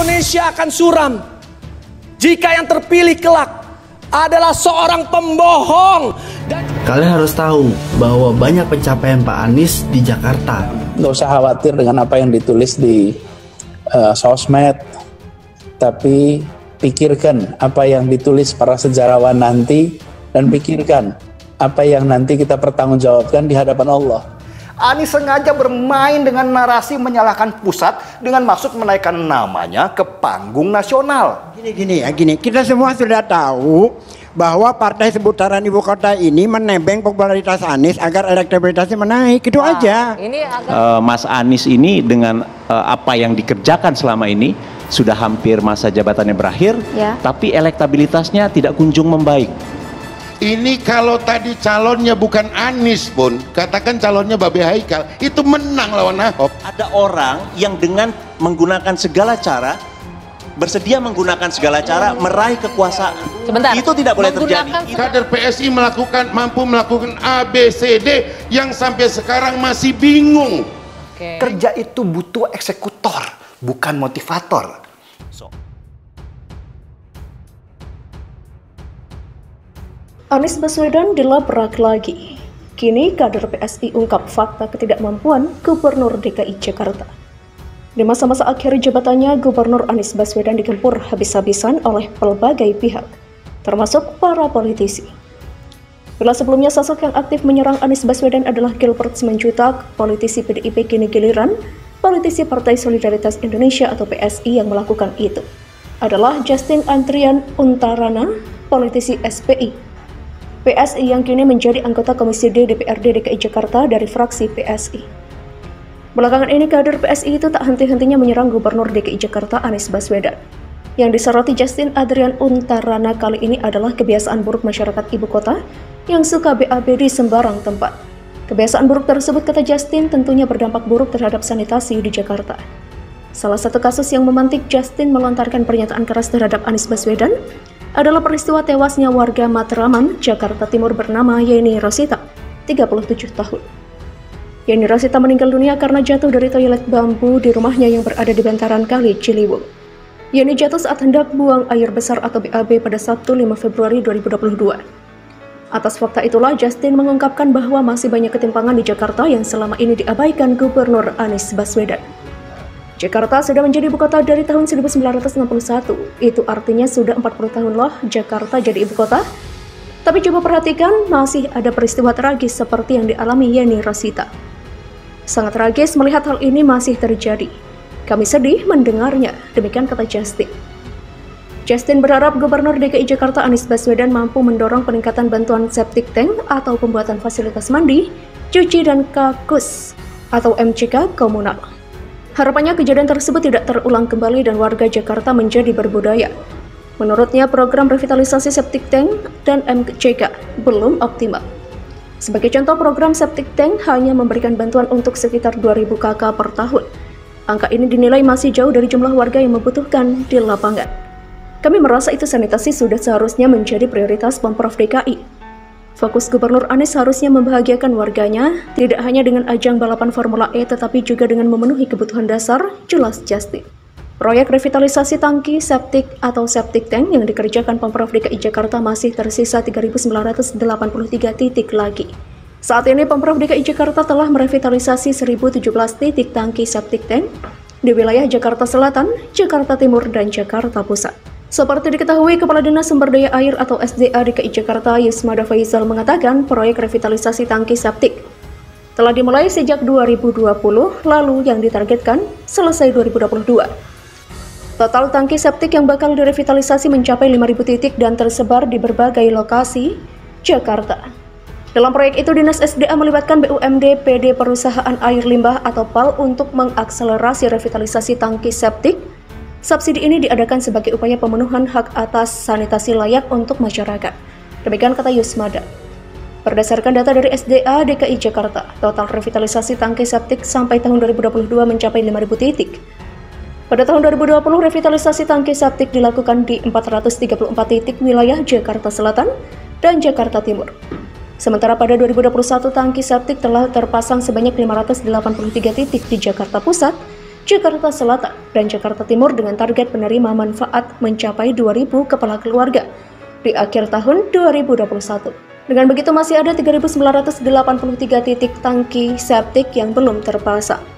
Indonesia akan suram jika yang terpilih kelak adalah seorang pembohong. Kalian harus tahu bahwa banyak pencapaian Pak Anies di Jakarta. Nggak usah khawatir dengan apa yang ditulis di sosmed, tapi pikirkan apa yang ditulis para sejarawan nanti, dan pikirkan apa yang nanti kita pertanggungjawabkan di hadapan Allah. Anies sengaja bermain dengan narasi menyalahkan pusat dengan maksud menaikkan namanya ke panggung nasional. Gini, kita semua sudah tahu bahwa partai seputaran ibu kota ini menebeng popularitas Anies agar elektabilitasnya menaik, itu aja. Mas Anies ini dengan apa yang dikerjakan selama ini sudah hampir masa jabatannya berakhir, tapi elektabilitasnya tidak kunjung membaik. Ini kalau tadi calonnya bukan Anies pun, katakan calonnya Babe Haikal, itu menang lawan Ahok. Ada orang yang dengan menggunakan segala cara, bersedia menggunakan segala cara meraih kekuasaan. Sebentar. Itu tidak boleh terjadi. Kader PSI mampu melakukan ABCD yang sampai sekarang masih bingung. Kerja itu butuh eksekutor, bukan motivator. Anies Baswedan dilabrak lagi. Kini kader PSI ungkap fakta ketidakmampuan Gubernur DKI Jakarta. Di masa-masa akhir jabatannya, Gubernur Anies Baswedan digempur habis-habisan oleh pelbagai pihak, termasuk para politisi. Bila sebelumnya sosok yang aktif menyerang Anies Baswedan adalah Gilbert Simanjuntak, politisi PDIP, kini giliran politisi Partai Solidaritas Indonesia atau PSI yang melakukan itu adalah Justin Andrian Untarana, politisi SPI. PSI yang kini menjadi anggota Komisi D DPRD DKI Jakarta dari fraksi PSI. Belakangan ini kader PSI itu tak henti-hentinya menyerang Gubernur DKI Jakarta Anies Baswedan. Yang disoroti Justin Andrian Untarana kali ini adalah kebiasaan buruk masyarakat ibu kota yang suka BAB di sembarang tempat. Kebiasaan buruk tersebut, kata Justin, tentunya berdampak buruk terhadap sanitasi di Jakarta. Salah satu kasus yang memantik Justin melontarkan pernyataan keras terhadap Anies Baswedan adalah peristiwa tewasnya warga Matraman, Jakarta Timur bernama Yeni Rosita, 37 tahun. Yeni Rosita meninggal dunia karena jatuh dari toilet bambu di rumahnya yang berada di bantaran Kali Ciliwung. Yeni jatuh saat hendak buang air besar atau BAB pada Sabtu 5 Februari 2022. Atas fakta itulah Justin mengungkapkan bahwa masih banyak ketimpangan di Jakarta yang selama ini diabaikan Gubernur Anies Baswedan. Jakarta sudah menjadi ibu kota dari tahun 1961, itu artinya sudah 40 tahun loh Jakarta jadi ibu kota. Tapi coba perhatikan, masih ada peristiwa tragis seperti yang dialami Yeni Rosita. Sangat tragis melihat hal ini masih terjadi. Kami sedih mendengarnya, demikian kata Justin. Justin berharap Gubernur DKI Jakarta Anies Baswedan mampu mendorong peningkatan bantuan septic tank atau pembuatan fasilitas mandi, cuci dan kakus atau MCK komunal. Harapannya kejadian tersebut tidak terulang kembali dan warga Jakarta menjadi berbudaya. Menurutnya program revitalisasi septic tank dan MCK belum optimal. Sebagai contoh, program septic tank hanya memberikan bantuan untuk sekitar 2.000 KK per tahun. Angka ini dinilai masih jauh dari jumlah warga yang membutuhkan di lapangan. Kami merasa itu sanitasi sudah seharusnya menjadi prioritas Pemprov DKI. Fokus Gubernur Anies harusnya membahagiakan warganya, tidak hanya dengan ajang balapan Formula E, tetapi juga dengan memenuhi kebutuhan dasar, jelas Justin. Proyek revitalisasi tangki septik atau septic tank yang dikerjakan Pemprov DKI Jakarta masih tersisa 3.983 titik lagi. Saat ini Pemprov DKI Jakarta telah merevitalisasi 1.017 titik tangki septic tank di wilayah Jakarta Selatan, Jakarta Timur, dan Jakarta Pusat. Seperti diketahui, Kepala Dinas Sumber Daya Air atau SDA DKI Jakarta Yusmada Faizal mengatakan proyek revitalisasi tangki septik telah dimulai sejak 2020, lalu yang ditargetkan selesai 2022. Total tangki septik yang bakal direvitalisasi mencapai 5.000 titik dan tersebar di berbagai lokasi Jakarta. Dalam proyek itu, Dinas SDA melibatkan BUMD PD Perusahaan Air Limbah atau PAL untuk mengakselerasi revitalisasi tangki septik. Subsidi ini diadakan sebagai upaya pemenuhan hak atas sanitasi layak untuk masyarakat. Demikian kata Yusmada. Berdasarkan data dari SDA DKI Jakarta, total revitalisasi tangki septik sampai tahun 2022 mencapai 5.000 titik. Pada tahun 2020, revitalisasi tangki septik dilakukan di 434 titik wilayah Jakarta Selatan dan Jakarta Timur. Sementara pada 2021, tangki septik telah terpasang sebanyak 583 titik di Jakarta Pusat Jakarta Selatan, dan Jakarta Timur dengan target penerima manfaat mencapai 2.000 kepala keluarga di akhir tahun 2021. Dengan begitu masih ada 3.983 titik tangki septik yang belum terpasang.